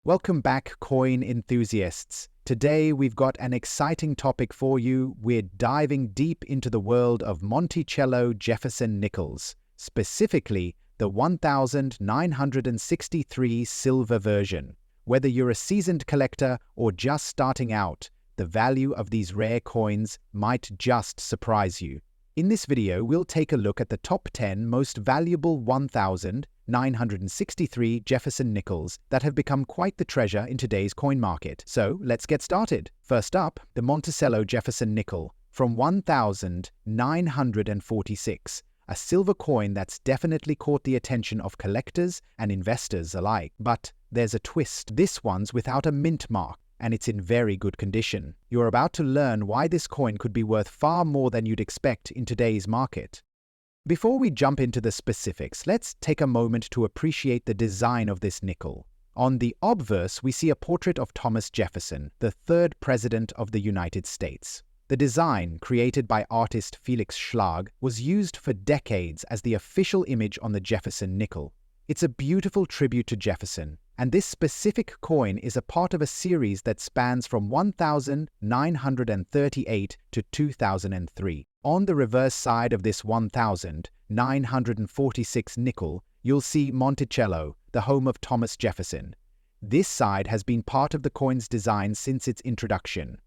Welcome back, coin enthusiasts. Today we've got an exciting topic for you. We're diving deep into the world of Monticello Jefferson nickels, specifically the 1963 silver version. Whether you're a seasoned collector or just starting out, the value of these rare coins might just surprise you. In this video, we'll take a look at the top 10 most valuable 1963 Jefferson nickels that have become quite the treasure in today's coin market. So let's get started. First up, the Monticello Jefferson nickel from 1946. A silver coin that's definitely caught the attention of collectors and investors alike. But there's a twist. This one's without a mint mark, and it's in very good condition. You're about to learn why this coin could be worth far more than you'd expect in today's market. Before we jump into the specifics, let's take a moment to appreciate the design of this nickel. On the obverse, we see a portrait of Thomas Jefferson, the third president of the United States. The design, created by artist Felix Schlag, was used for decades as the official image on the Jefferson nickel. It's a beautiful tribute to Jefferson, and this specific coin is a part of a series that spans from 1938 to 2003. On the reverse side of this 1946 nickel, you'll see Monticello, the home of Thomas Jefferson. This side has been part of the coin's design since its introduction.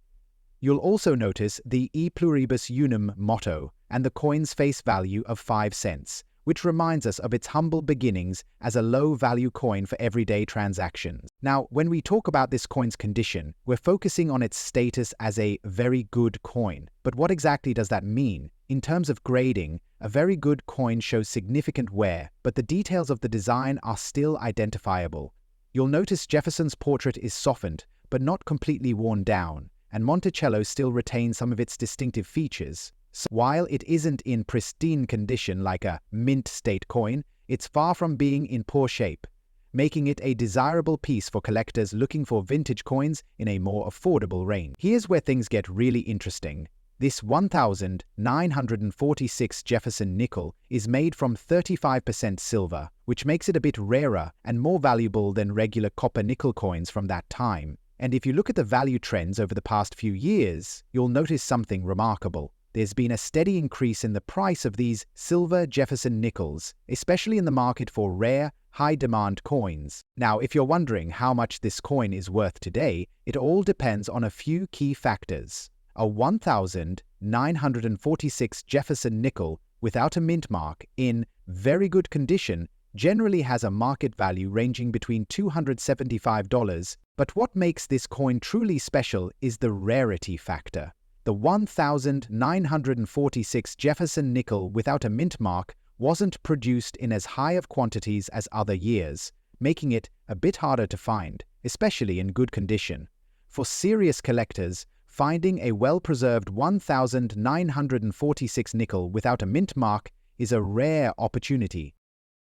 You'll also notice the E pluribus unum motto and the coin's face value of 5 cents, which reminds us of its humble beginnings as a low-value coin for everyday transactions. Now, when we talk about this coin's condition, we're focusing on its status as a very good coin. But what exactly does that mean? In terms of grading, a very good coin shows significant wear, but the details of the design are still identifiable. You'll notice Jefferson's portrait is softened, but not completely worn down, and Monticello still retains some of its distinctive features. So while it isn't in pristine condition like a mint state coin, it's far from being in poor shape, making it a desirable piece for collectors looking for vintage coins in a more affordable range. Here's where things get really interesting. This 1946 Jefferson nickel is made from 35% silver, which makes it a bit rarer and more valuable than regular copper nickel coins from that time. And if you look at the value trends over the past few years, you'll notice something remarkable. There's been a steady increase in the price of these silver Jefferson nickels, especially in the market for rare, high-demand coins. Now, if you're wondering how much this coin is worth today, it all depends on a few key factors. A 1946 Jefferson nickel without a mint mark in very good condition generally has a market value ranging between $275, but what makes this coin truly special is the rarity factor. The 1946 Jefferson nickel without a mint mark wasn't produced in as high of quantities as other years, making it a bit harder to find, especially in good condition. For serious collectors, finding a well-preserved 1946 nickel without a mint mark is a rare opportunity.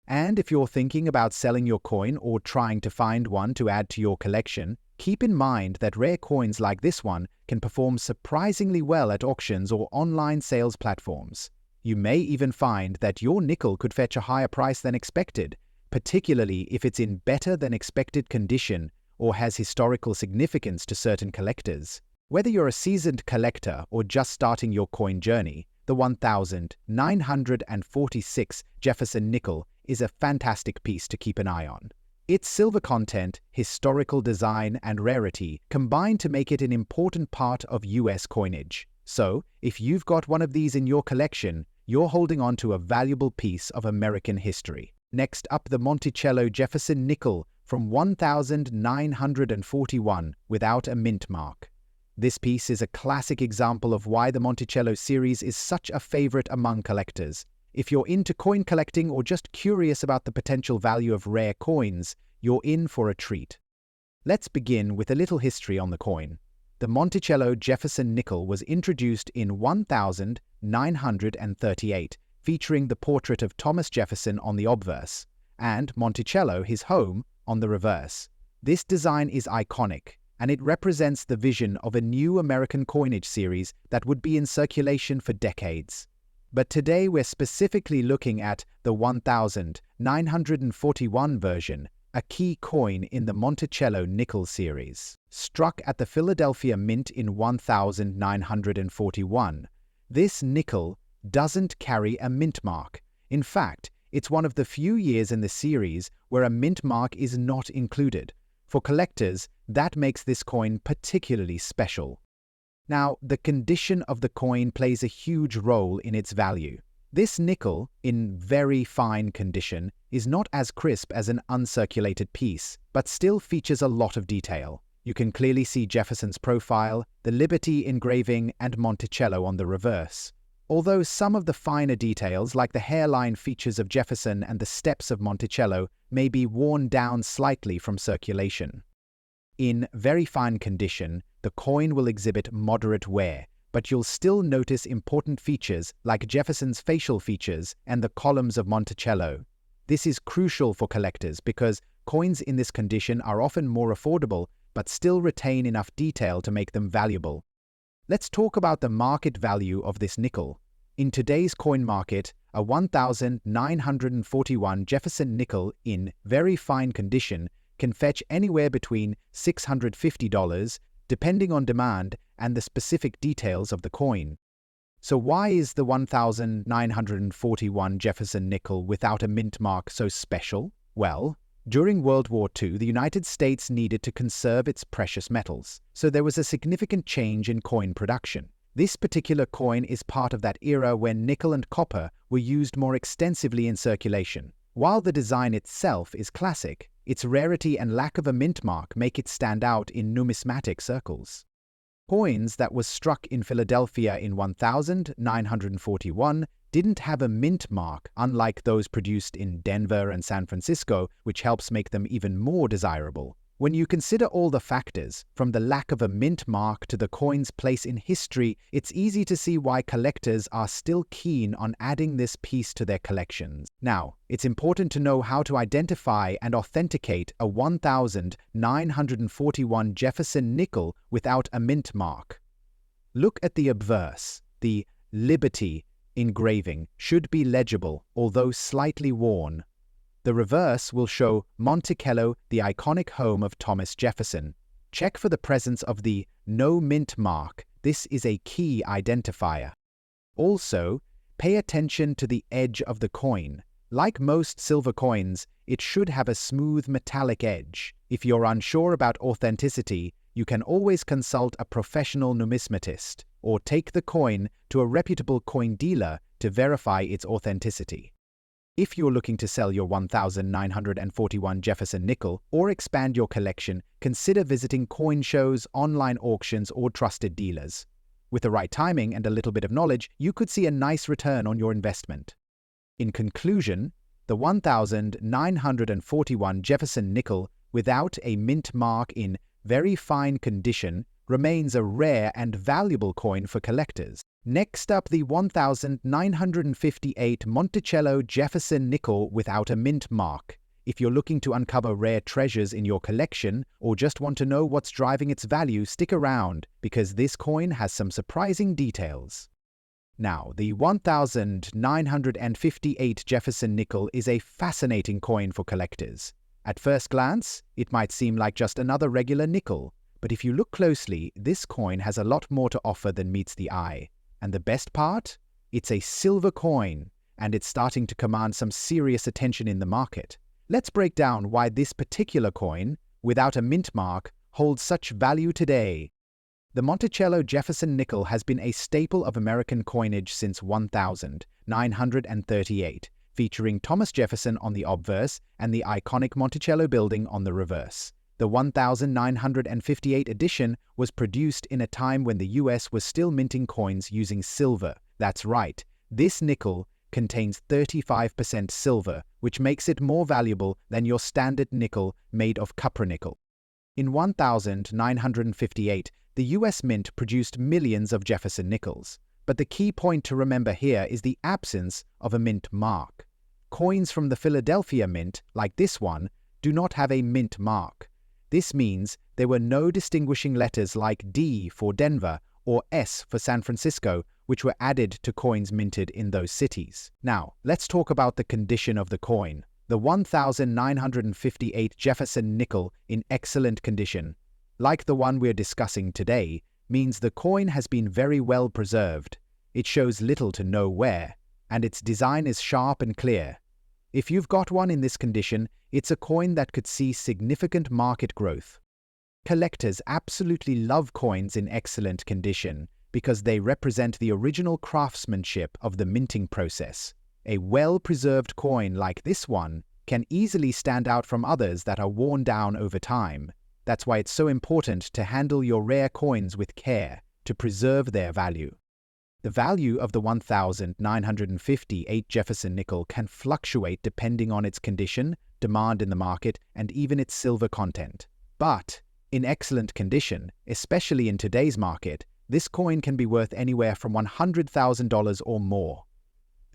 And if you're thinking about selling your coin or trying to find one to add to your collection, keep in mind that rare coins like this one can perform surprisingly well at auctions or online sales platforms. You may even find that your nickel could fetch a higher price than expected, particularly if it's in better than expected condition or has historical significance to certain collectors. Whether you're a seasoned collector or just starting your coin journey, the 1946 Jefferson nickel is a fantastic piece to keep an eye on. Its silver content, historical design, and rarity combine to make it an important part of US coinage. So, if you've got one of these in your collection, you're holding on to a valuable piece of American history. Next up, the Monticello Jefferson nickel from 1941 without a mint mark. This piece is a classic example of why the Monticello series is such a favorite among collectors. If you're into coin collecting or just curious about the potential value of rare coins, you're in for a treat. Let's begin with a little history on the coin. The Monticello Jefferson nickel was introduced in 1938, featuring the portrait of Thomas Jefferson on the obverse, and Monticello, his home, on the reverse. This design is iconic, and it represents the vision of a new American coinage series that would be in circulation for decades. But today we're specifically looking at the 1941 version, a key coin in the Monticello nickel series. Struck at the Philadelphia Mint in 1941, this nickel doesn't carry a mint mark. In fact, it's one of the few years in the series where a mint mark is not included. For collectors, that makes this coin particularly special. Now, the condition of the coin plays a huge role in its value. This nickel, in very fine condition, is not as crisp as an uncirculated piece, but still features a lot of detail. You can clearly see Jefferson's profile, the Liberty engraving, and Monticello on the reverse. Although some of the finer details, like the hairline features of Jefferson and the steps of Monticello, may be worn down slightly from circulation. In very fine condition, the coin will exhibit moderate wear, but you'll still notice important features like Jefferson's facial features and the columns of Monticello. This is crucial for collectors because coins in this condition are often more affordable but still retain enough detail to make them valuable. Let's talk about the market value of this nickel. In today's coin market, a 1941 Jefferson nickel in very fine condition can fetch anywhere between $650, depending on demand and the specific details of the coin. So why is the 1941 Jefferson nickel without a mint mark so special? Well, during World War II, the United States needed to conserve its precious metals, so there was a significant change in coin production. This particular coin is part of that era when nickel and copper were used more extensively in circulation. While the design itself is classic, its rarity and lack of a mint mark make it stand out in numismatic circles. Coins that were struck in Philadelphia in 1941 didn't have a mint mark, unlike those produced in Denver and San Francisco, which helps make them even more desirable. When you consider all the factors, from the lack of a mint mark to the coin's place in history, it's easy to see why collectors are still keen on adding this piece to their collections. Now, it's important to know how to identify and authenticate a 1941 Jefferson nickel without a mint mark. Look at the obverse. The Liberty engraving should be legible, although slightly worn. The reverse will show Monticello, the iconic home of Thomas Jefferson. Check for the presence of the no mint mark. This is a key identifier. Also, pay attention to the edge of the coin. Like most silver coins, it should have a smooth metallic edge. If you're unsure about authenticity, you can always consult a professional numismatist or take the coin to a reputable coin dealer to verify its authenticity. If you're looking to sell your 1941 Jefferson nickel or expand your collection, consider visiting coin shows, online auctions, or trusted dealers. With the right timing and a little bit of knowledge, you could see a nice return on your investment. In conclusion, the 1941 Jefferson nickel without a mint mark in very fine condition remains a rare and valuable coin for collectors. Next up, the 1958 Monticello Jefferson nickel without a mint mark. If you're looking to uncover rare treasures in your collection or just want to know what's driving its value, stick around because this coin has some surprising details. Now, the 1958 Jefferson nickel is a fascinating coin for collectors. At first glance, it might seem like just another regular nickel, but if you look closely, this coin has a lot more to offer than meets the eye. And the best part? It's a silver coin, and it's starting to command some serious attention in the market. Let's break down why this particular coin, without a mint mark, holds such value today. The Monticello Jefferson nickel has been a staple of American coinage since 1938, featuring Thomas Jefferson on the obverse and the iconic Monticello building on the reverse. The 1958 edition was produced in a time when the US was still minting coins using silver. That's right, this nickel contains 35% silver, which makes it more valuable than your standard nickel made of cupronickel. In 1958, the US Mint produced millions of Jefferson nickels. But the key point to remember here is the absence of a mint mark. Coins from the Philadelphia Mint, like this one, do not have a mint mark. This means there were no distinguishing letters like D for Denver or S for San Francisco, which were added to coins minted in those cities. Now, let's talk about the condition of the coin. The 1958 Jefferson nickel in excellent condition, like the one we're discussing today, means the coin has been very well preserved. It shows little to no wear, and its design is sharp and clear. If you've got one in this condition, it's a coin that could see significant market growth. Collectors absolutely love coins in excellent condition because they represent the original craftsmanship of the minting process. A well-preserved coin like this one can easily stand out from others that are worn down over time. That's why it's so important to handle your rare coins with care to preserve their value. The value of the 1958 Jefferson nickel can fluctuate depending on its condition, demand in the market, and even its silver content. But in excellent condition, especially in today's market, this coin can be worth anywhere from $100,000 or more.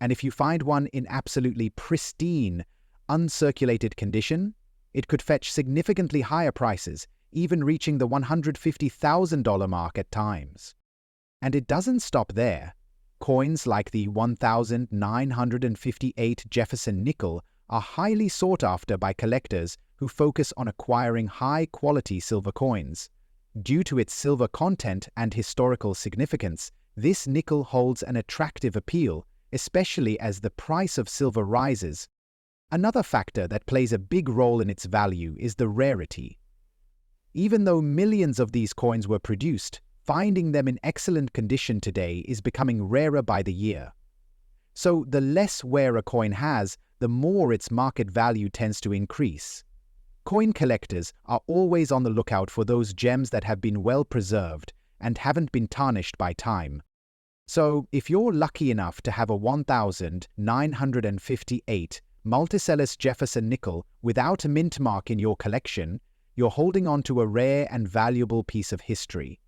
And if you find one in absolutely pristine, uncirculated condition, it could fetch significantly higher prices, even reaching the $150,000 mark at times. And it doesn't stop there. Coins like the 1958 Jefferson nickel are highly sought after by collectors who focus on acquiring high-quality silver coins. Due to its silver content and historical significance, this nickel holds an attractive appeal, especially as the price of silver rises. Another factor that plays a big role in its value is the rarity. Even though millions of these coins were produced, finding them in excellent condition today is becoming rarer by the year. So the less wear a coin has, the more its market value tends to increase. Coin collectors are always on the lookout for those gems that have been well preserved and haven't been tarnished by time. So, if you're lucky enough to have a 1958 Monticello Jefferson nickel without a mint mark in your collection, you're holding on to a rare and valuable piece of history.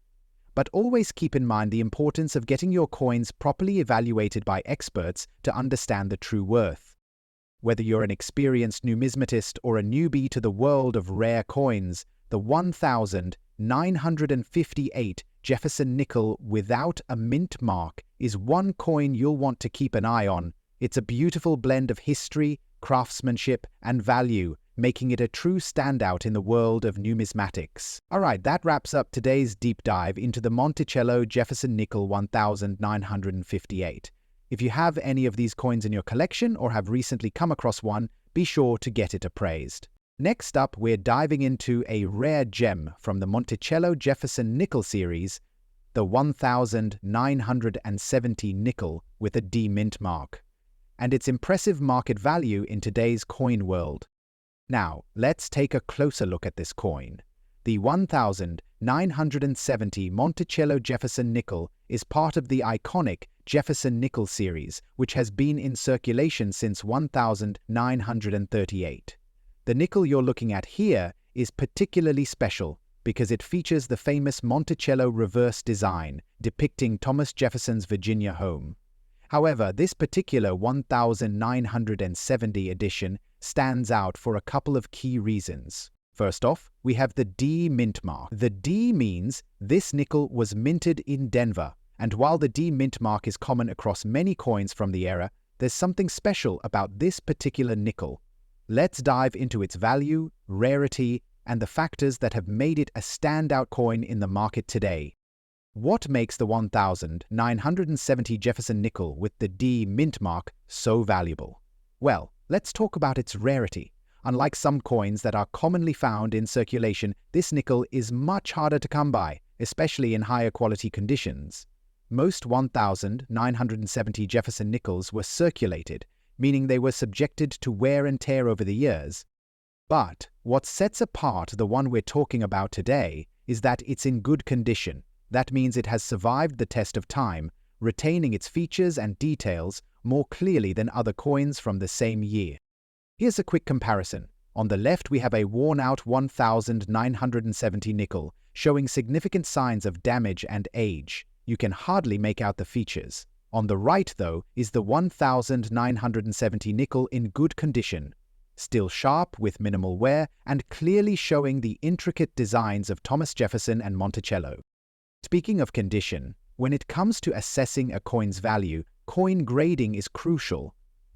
But always keep in mind the importance of getting your coins properly evaluated by experts to understand the true worth. Whether you're an experienced numismatist or a newbie to the world of rare coins, the 1958 Jefferson nickel without a mint mark is one coin you'll want to keep an eye on. It's a beautiful blend of history, craftsmanship, and value, making it a true standout in the world of numismatics. Alright, that wraps up today's deep dive into the Monticello Jefferson nickel 1958. If you have any of these coins in your collection or have recently come across one, be sure to get it appraised. Next up, we're diving into a rare gem from the Monticello Jefferson nickel series, the 1970 nickel with a D mint mark, and its impressive market value in today's coin world. Now, let's take a closer look at this coin. The 1970 Monticello Jefferson nickel is part of the iconic Jefferson nickel series, which has been in circulation since 1938. The nickel you're looking at here is particularly special because it features the famous Monticello reverse design depicting Thomas Jefferson's Virginia home. However, this particular 1970 edition stands out for a couple of key reasons. First off, we have the D mint mark. The D means this nickel was minted in Denver, and while the D mint mark is common across many coins from the era, there's something special about this particular nickel. Let's dive into its value, rarity, and the factors that have made it a standout coin in the market today. What makes the 1970 Jefferson nickel with the D mint mark so valuable? Well, let's talk about its rarity. Unlike some coins that are commonly found in circulation, this nickel is much harder to come by, especially in higher quality conditions. Most 1970 Jefferson nickels were circulated, meaning they were subjected to wear and tear over the years. But what sets apart the one we're talking about today is that it's in good condition. That means it has survived the test of time, retaining its features and details more clearly than other coins from the same year. Here's a quick comparison. On the left, we have a worn-out 1970 nickel, showing significant signs of damage and age. You can hardly make out the features. On the right, though, is the 1970 nickel in good condition, still sharp with minimal wear and clearly showing the intricate designs of Thomas Jefferson and Monticello. Speaking of condition, when it comes to assessing a coin's value, coin grading is crucial.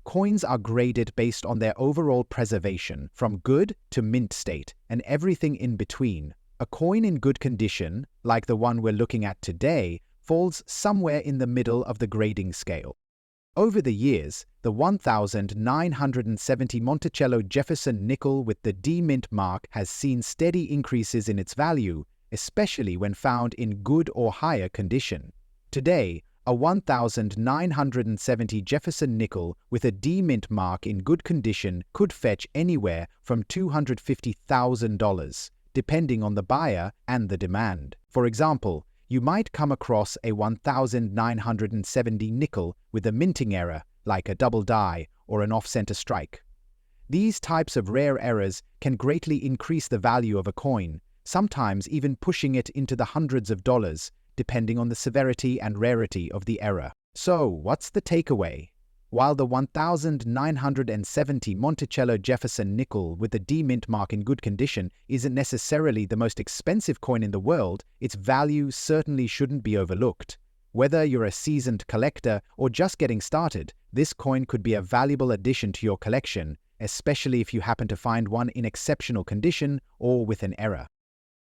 Coins are graded based on their overall preservation, from good to mint state, and everything in between. A coin in good condition, like the one we're looking at today, falls somewhere in the middle of the grading scale. Over the years, the 1970 Monticello Jefferson nickel with the D mint mark has seen steady increases in its value, especially when found in good or higher condition. Today, a 1970 Jefferson nickel with a D mint mark in good condition could fetch anywhere from $250,000, depending on the buyer and the demand. For example, you might come across a 1970 nickel with a minting error, like a double die or an off-center strike. These types of rare errors can greatly increase the value of a coin, sometimes even pushing it into the hundreds of dollars, depending on the severity and rarity of the error. So, what's the takeaway? While the 1970 Monticello Jefferson nickel with the D mint mark in good condition isn't necessarily the most expensive coin in the world, its value certainly shouldn't be overlooked. Whether you're a seasoned collector or just getting started, this coin could be a valuable addition to your collection, especially if you happen to find one in exceptional condition or with an error.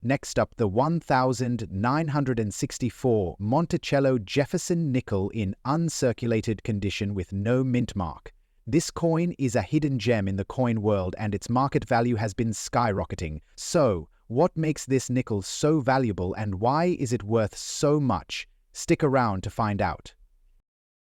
Next up, the 1964 Monticello Jefferson nickel in uncirculated condition with no mint mark. This coin is a hidden gem in the coin world and its market value has been skyrocketing. So, what makes this nickel so valuable and why is it worth so much? Stick around to find out.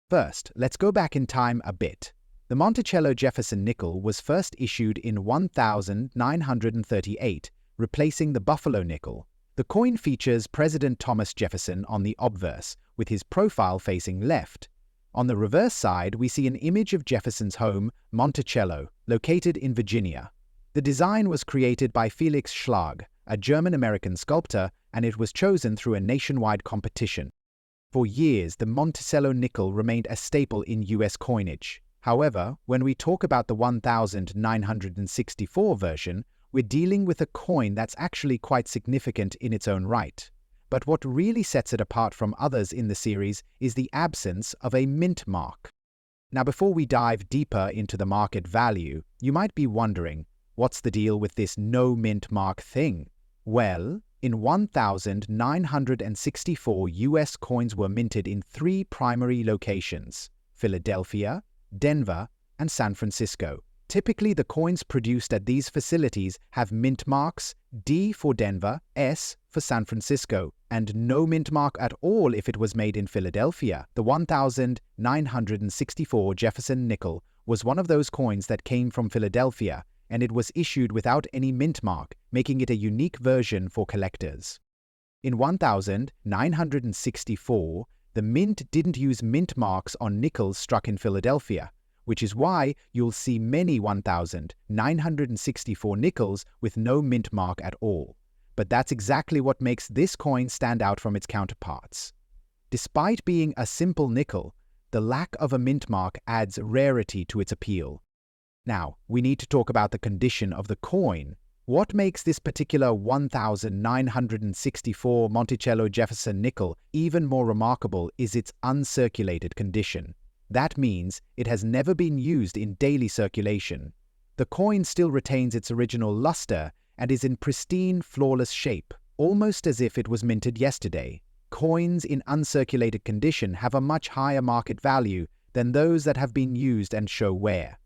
First, let's go back in time a bit. The Monticello Jefferson nickel was first issued in 1938, replacing the Buffalo nickel. The coin features President Thomas Jefferson on the obverse, with his profile facing left. On the reverse side, we see an image of Jefferson's home, Monticello, located in Virginia. The design was created by Felix Schlag, a German-American sculptor, and it was chosen through a nationwide competition. For years, the Monticello nickel remained a staple in U.S. coinage. However, when we talk about the 1964 version, we're dealing with a coin that's actually quite significant in its own right. But what really sets it apart from others in the series is the absence of a mint mark. Now, before we dive deeper into the market value, you might be wondering, what's the deal with this no mint mark thing? Well, in 1964, US coins were minted in 3 primary locations: Philadelphia, Denver, and San Francisco. Typically, the coins produced at these facilities have mint marks, D for Denver, S for San Francisco, and no mint mark at all if it was made in Philadelphia. The 1964 Jefferson nickel was one of those coins that came from Philadelphia, and it was issued without any mint mark, making it a unique version for collectors. In 1964, the mint didn't use mint marks on nickels struck in Philadelphia, which is why you'll see many 1964 nickels with no mint mark at all. But that's exactly what makes this coin stand out from its counterparts. Despite being a simple nickel, the lack of a mint mark adds rarity to its appeal. Now, we need to talk about the condition of the coin. What makes this particular 1964 Monticello Jefferson nickel even more remarkable is its uncirculated condition. That means it has never been used in daily circulation. The coin still retains its original luster and is in pristine, flawless shape, almost as if it was minted yesterday. Coins in uncirculated condition have a much higher market value than those that have been used and show wear.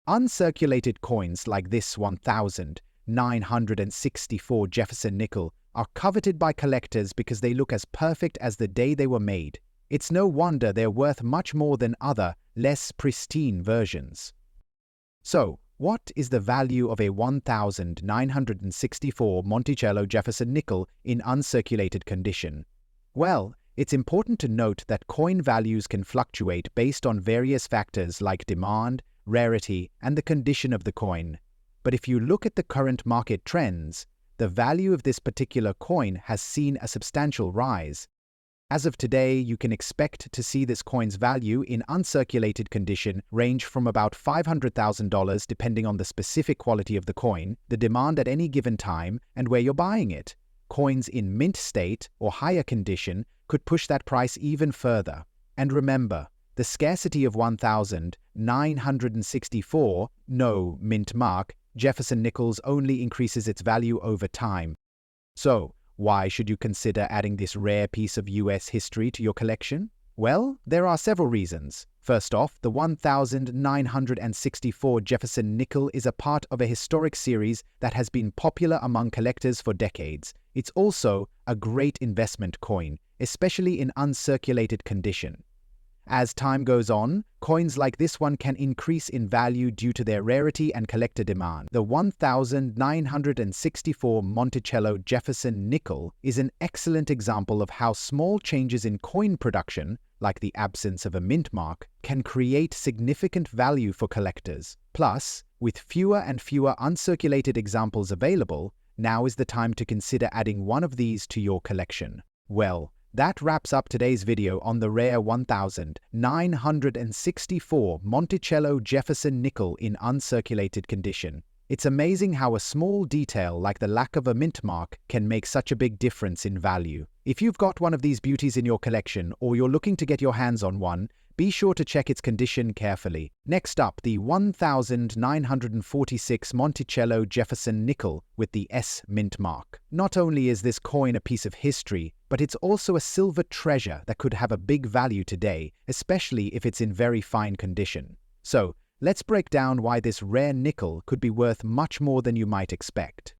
Uncirculated coins like this 1964 Jefferson nickel are coveted by collectors because they look as perfect as the day they were made. It's no wonder they're worth much more than other, less pristine versions. So, what is the value of a 1964 Monticello Jefferson nickel in uncirculated condition? Well, it's important to note that coin values can fluctuate based on various factors like demand, rarity, and the condition of the coin. But if you look at the current market trends, the value of this particular coin has seen a substantial rise. As of today, you can expect to see this coin's value in uncirculated condition range from about $500,000 depending on the specific quality of the coin, the demand at any given time, and where you're buying it. Coins in mint state or higher condition could push that price even further. And remember, The scarcity of 1,964 no mint mark Jefferson nickels only increases its value over time. So, why should you consider adding this rare piece of US history to your collection? Well, there are several reasons. First off, the 1964 Jefferson nickel is a part of a historic series that has been popular among collectors for decades. It's also a great investment coin, especially in uncirculated condition. As time goes on, coins like this one can increase in value due to their rarity and collector demand. The 1964 Monticello Jefferson nickel is an excellent example of how small changes in coin production, like the absence of a mint mark, can create significant value for collectors. Plus, with fewer and fewer uncirculated examples available, now is the time to consider adding one of these to your collection. Well, that wraps up today's video on the rare 1964 Monticello Jefferson nickel in uncirculated condition. It's amazing how a small detail like the lack of a mint mark can make such a big difference in value. If you've got one of these beauties in your collection or you're looking to get your hands on one, be sure to check its condition carefully. Next up, the 1946 Monticello Jefferson nickel with the S mint mark. Not only is this coin a piece of history, but it's also a silver treasure that could have a big value today, especially if it's in very fine condition. So, let's break down why this rare nickel could be worth much more than you might expect.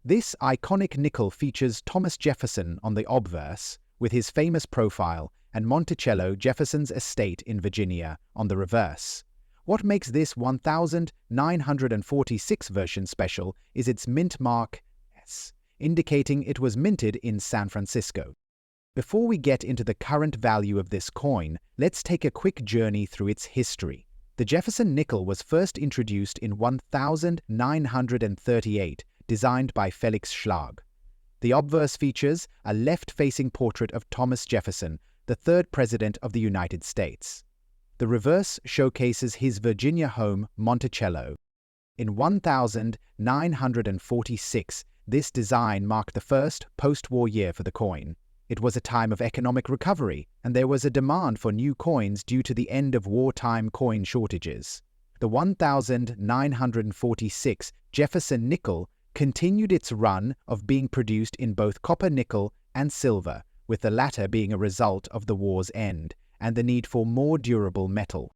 This iconic nickel features Thomas Jefferson on the obverse, with his famous profile, and Monticello Jefferson's estate in Virginia on the reverse. What makes this 1946 version special is its mint mark S, indicating it was minted in San Francisco. Before we get into the current value of this coin, let's take a quick journey through its history. The Jefferson nickel was first introduced in 1938, designed by Felix Schlag. The obverse features a left-facing portrait of Thomas Jefferson, the third President of the United States. The reverse showcases his Virginia home, Monticello. In 1946, this design marked the first post-war year for the coin. It was a time of economic recovery, and there was a demand for new coins due to the end of wartime coin shortages. The 1946 Jefferson nickel continued its run of being produced in both copper nickel and silver, with the latter being a result of the war's end and the need for more durable metal.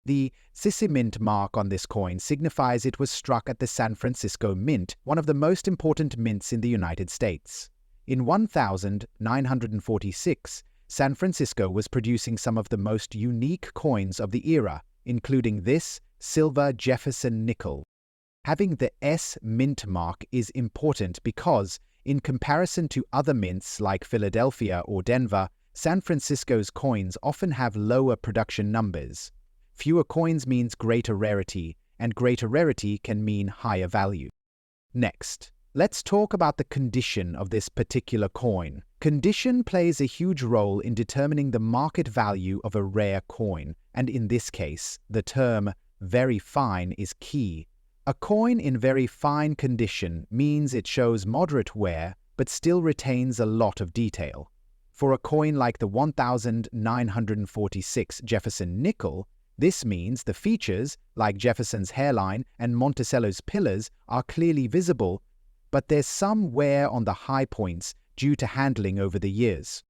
The Sissi Mint mark on this coin signifies it was struck at the San Francisco Mint, one of the most important mints in the United States. In 1946, San Francisco was producing some of the most unique coins of the era, including this silver Jefferson nickel. Having the S mint mark is important because, in comparison to other mints like Philadelphia or Denver, San Francisco's coins often have lower production numbers. Fewer coins means greater rarity, and greater rarity can mean higher value. Next, let's talk about the condition of this particular coin. Condition plays a huge role in determining the market value of a rare coin, and in this case, the term very fine is key. A coin in very fine condition means it shows moderate wear but still retains a lot of detail. For a coin like the 1946 Jefferson nickel, this means the features, like Jefferson's hairline and Monticello's pillars, are clearly visible, but there's some wear on the high points due to handling over the years.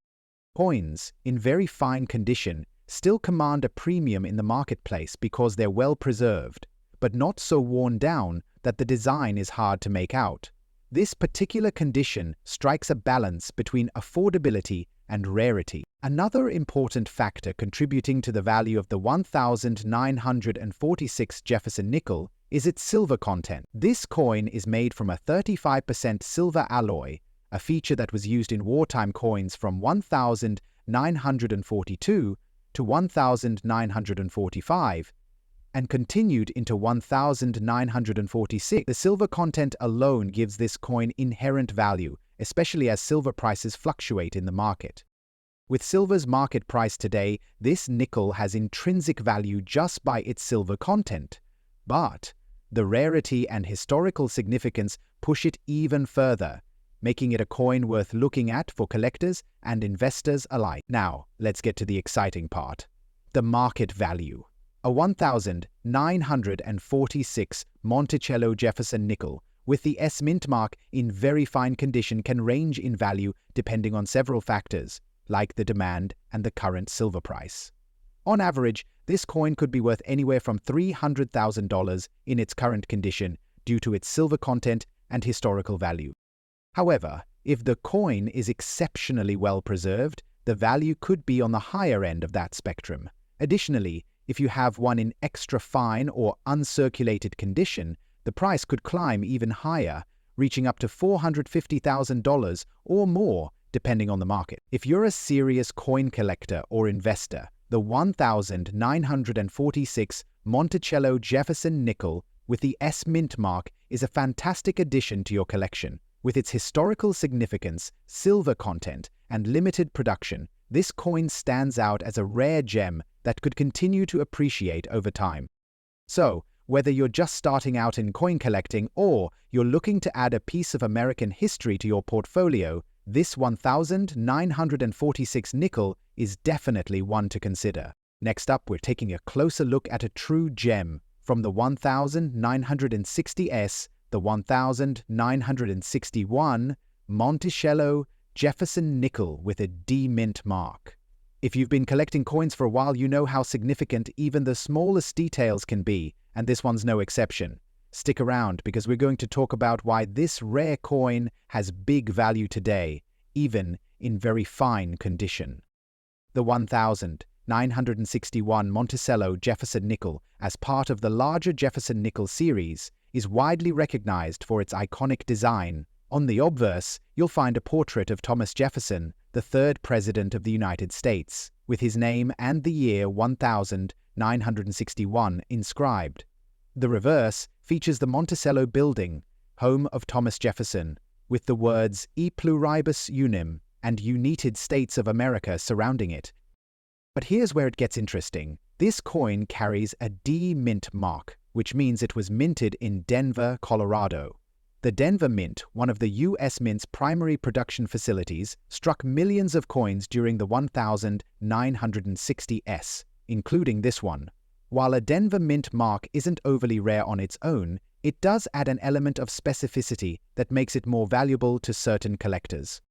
Coins in very fine condition still command a premium in the marketplace because they're well preserved, but not so worn down that the design is hard to make out. This particular condition strikes a balance between affordability and rarity. Another important factor contributing to the value of the 1946 Jefferson nickel is its silver content. This coin is made from a 35% silver alloy, a feature that was used in wartime coins from 1942 to 1945, and continued into 1946. The silver content alone gives this coin inherent value, especially as silver prices fluctuate in the market. With silver's market price today, this nickel has intrinsic value just by its silver content. But the rarity and historical significance push it even further, making it a coin worth looking at for collectors and investors alike. Now, let's get to the exciting part. The market value. A 1946 Monticello Jefferson nickel with the S mint mark in very fine condition can range in value depending on several factors, like the demand and the current silver price. On average, this coin could be worth anywhere from $300,000 in its current condition due to its silver content and historical value. However, if the coin is exceptionally well preserved, the value could be on the higher end of that spectrum. Additionally, if you have one in extra fine or uncirculated condition, the price could climb even higher, reaching up to $450,000 or more, depending on the market. If you're a serious coin collector or investor, the 1946 Monticello Jefferson nickel with the S mint mark is a fantastic addition to your collection. With its historical significance, silver content, and limited production, this coin stands out as a rare gem that could continue to appreciate over time. So, whether you're just starting out in coin collecting or you're looking to add a piece of American history to your portfolio, this 1946 nickel is definitely one to consider. Next up, we're taking a closer look at a true gem from the 1960s, the 1961 Monticello Jefferson nickel with a D mint mark. If you've been collecting coins for a while, you know how significant even the smallest details can be, and this one's no exception. Stick around because we're going to talk about why this rare coin has big value today, even in very fine condition. The 1961 Monticello Jefferson nickel, as part of the larger Jefferson nickel series, is widely recognized for its iconic design. On the obverse, you'll find a portrait of Thomas Jefferson, the third President of the United States, with his name and the year 1961 inscribed. The reverse features the Monticello Building, home of Thomas Jefferson, with the words E Pluribus Unum and United States of America surrounding it. But here's where it gets interesting. This coin carries a D mint mark, which means it was minted in Denver, Colorado. The Denver Mint, one of the U.S. Mint's primary production facilities, struck millions of coins during the 1960s, including this one. While a Denver Mint mark isn't overly rare on its own, it does add an element of specificity that makes it more valuable to certain collectors.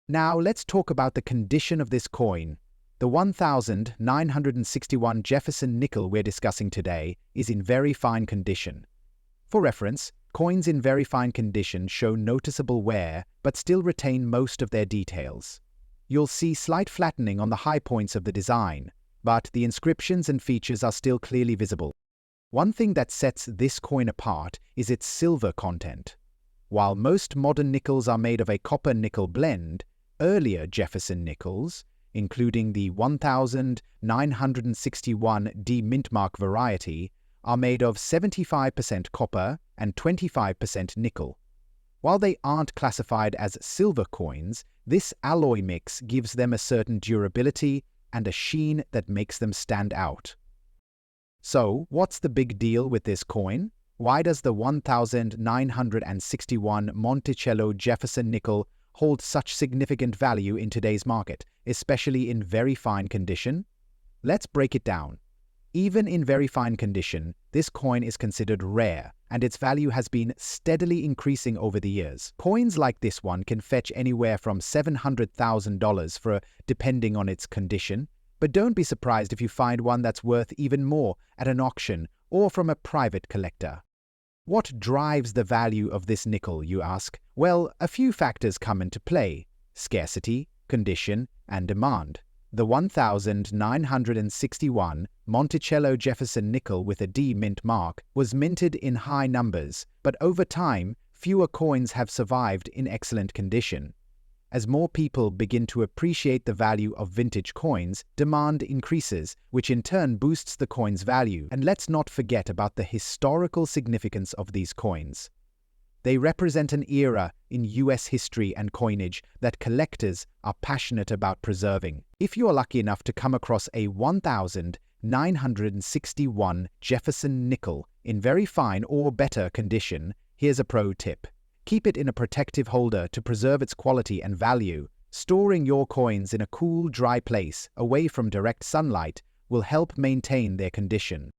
Now let's talk about the condition of this coin. The 1961 Jefferson nickel we're discussing today is in very fine condition. For reference, coins in very fine condition show noticeable wear but still retain most of their details. You'll see slight flattening on the high points of the design, but the inscriptions and features are still clearly visible. One thing that sets this coin apart is its silver content. While most modern nickels are made of a copper-nickel blend, earlier Jefferson nickels, including the 1961 D mint mark variety, are made of 75% copper and 25% nickel. While they aren't classified as silver coins, this alloy mix gives them a certain durability and a sheen that makes them stand out. So, what's the big deal with this coin? Why does the 1961 Monticello Jefferson nickel hold such significant value in today's market, especially in very fine condition? Let's break it down. Even in very fine condition, this coin is considered rare, and its value has been steadily increasing over the years. Coins like this one can fetch anywhere from $700,000 depending on its condition, but don't be surprised if you find one that's worth even more at an auction or from a private collector. What drives the value of this nickel, you ask? Well, a few factors come into play: scarcity, condition, and demand. The 1961 Monticello Jefferson nickel with a D mint mark was minted in high numbers, but over time, fewer coins have survived in excellent condition. As more people begin to appreciate the value of vintage coins, demand increases, which in turn boosts the coin's value. And let's not forget about the historical significance of these coins. They represent an era in U.S. history and coinage that collectors are passionate about preserving. If you are lucky enough to come across a 1961 Jefferson nickel in very fine or better condition, here's a pro tip. Keep it in a protective holder to preserve its quality and value. Storing your coins in a cool, dry place, away from direct sunlight, will help maintain their condition.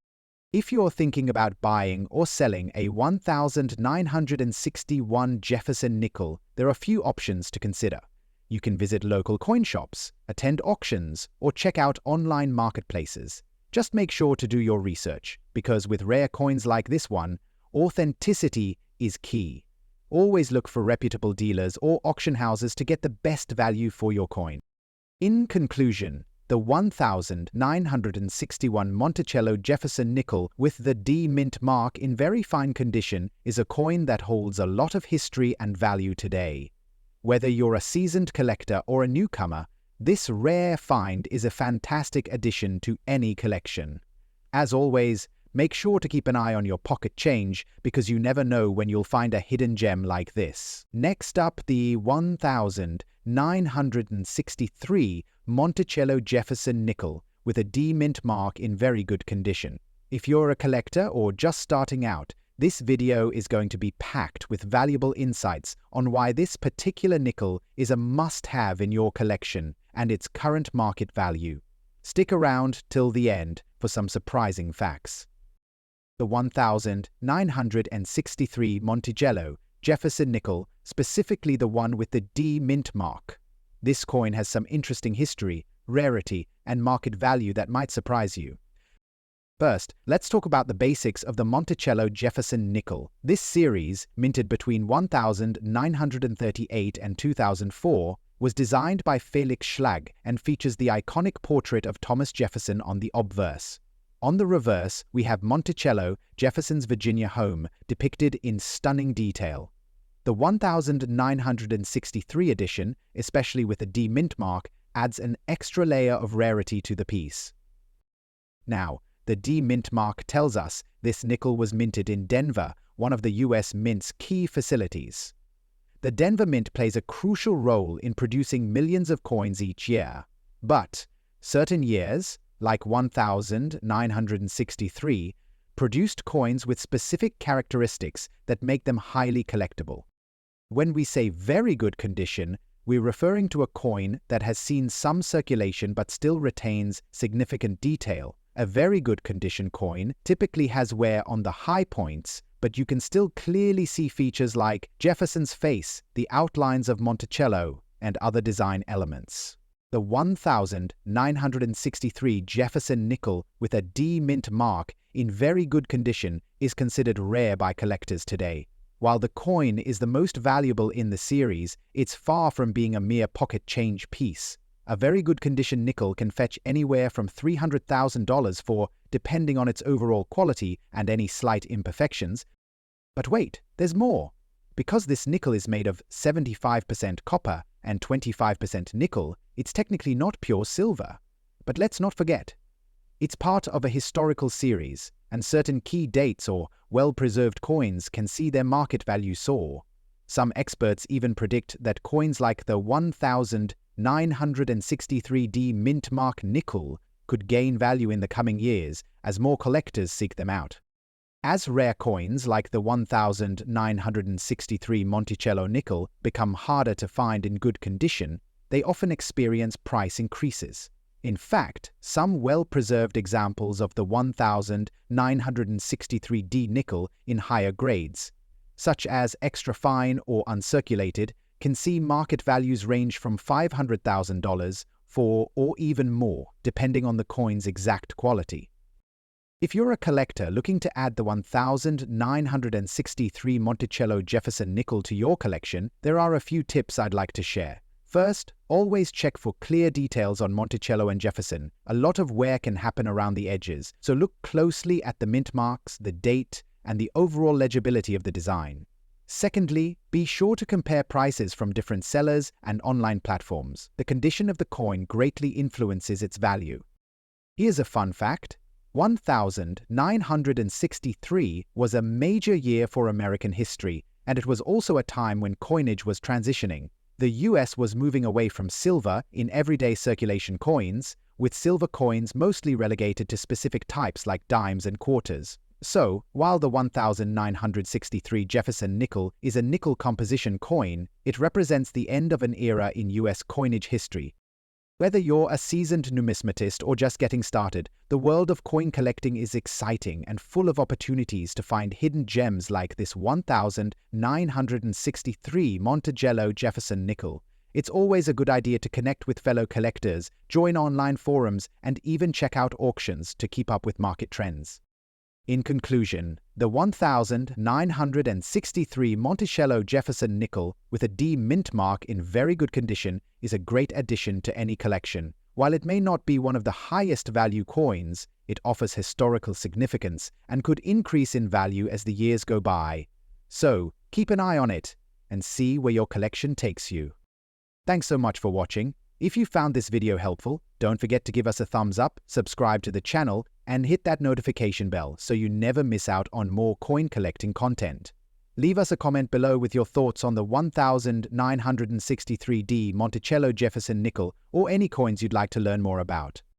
If you're thinking about buying or selling a 1961 Jefferson nickel, there are a few options to consider. You can visit local coin shops, attend auctions, or check out online marketplaces. Just make sure to do your research, because with rare coins like this one, authenticity is key. Always look for reputable dealers or auction houses to get the best value for your coin. In conclusion, the 1961 Monticello Jefferson nickel with the D mint mark in very fine condition is a coin that holds a lot of history and value today. Whether you're a seasoned collector or a newcomer, this rare find is a fantastic addition to any collection. As always, make sure to keep an eye on your pocket change because you never know when you'll find a hidden gem like this. Next up, the 1963 Monticello Jefferson nickel with a D mint mark in very good condition. If you're a collector or just starting out, this video is going to be packed with valuable insights on why this particular nickel is a must-have in your collection and its current market value. Stick around till the end for some surprising facts. The 1963 Monticello Jefferson nickel, specifically the one with the D mint mark. This coin has some interesting history, rarity, and market value that might surprise you. First, let's talk about the basics of the Monticello Jefferson nickel. This series, minted between 1938 and 2004, was designed by Felix Schlag and features the iconic portrait of Thomas Jefferson on the obverse. On the reverse, we have Monticello, Jefferson's Virginia home, depicted in stunning detail. The 1963 edition, especially with the D mint mark, adds an extra layer of rarity to the piece. Now, the D mint mark tells us this nickel was minted in Denver, one of the US Mint's key facilities. The Denver Mint plays a crucial role in producing millions of coins each year. But certain years, like 1963, produced coins with specific characteristics that make them highly collectible. When we say very good condition, we're referring to a coin that has seen some circulation but still retains significant detail. A very good condition coin typically has wear on the high points, but you can still clearly see features like Jefferson's face, the outlines of Monticello, and other design elements. The 1963 Jefferson nickel with a D mint mark in very good condition is considered rare by collectors today. While the coin is the most valuable in the series, it's far from being a mere pocket change piece. A very good condition nickel can fetch anywhere from $300,000 for, depending on its overall quality and any slight imperfections. But wait, there's more. Because this nickel is made of 75% copper and 25% nickel, it's technically not pure silver. But let's not forget, it's part of a historical series, and certain key dates or well-preserved coins can see their market value soar. Some experts even predict that coins like the 1963 D mint mark nickel could gain value in the coming years as more collectors seek them out. As rare coins like the 1963 Monticello nickel become harder to find in good condition, they often experience price increases. In fact, some well-preserved examples of the 1963 D nickel in higher grades, such as extra fine or uncirculated, can see market values range from $500,000 for or even more, depending on the coin's exact quality. If you're a collector looking to add the 1963 Monticello Jefferson nickel to your collection, there are a few tips I'd like to share. First, always check for clear details on Monticello and Jefferson. A lot of wear can happen around the edges, so look closely at the mint marks, the date, and the overall legibility of the design. Secondly, be sure to compare prices from different sellers and online platforms. The condition of the coin greatly influences its value. Here's a fun fact. 1963 was a major year for American history, and it was also a time when coinage was transitioning. The US was moving away from silver in everyday circulation coins, with silver coins mostly relegated to specific types like dimes and quarters. So, while the 1963 Jefferson nickel is a nickel composition coin, it represents the end of an era in US coinage history. Whether you're a seasoned numismatist or just getting started, the world of coin collecting is exciting and full of opportunities to find hidden gems like this 1963 Monticello Jefferson nickel. It's always a good idea to connect with fellow collectors, join online forums, and even check out auctions to keep up with market trends. In conclusion, the 1963 Monticello Jefferson nickel with a D mint mark in very good condition is a great addition to any collection. While it may not be one of the highest value coins, it offers historical significance and could increase in value as the years go by. So, keep an eye on it and see where your collection takes you. Thanks so much for watching. If you found this video helpful, don't forget to give us a thumbs up, subscribe to the channel, and hit that notification bell so you never miss out on more coin collecting content. Leave us a comment below with your thoughts on the 1963D Monticello Jefferson nickel or any coins you'd like to learn more about.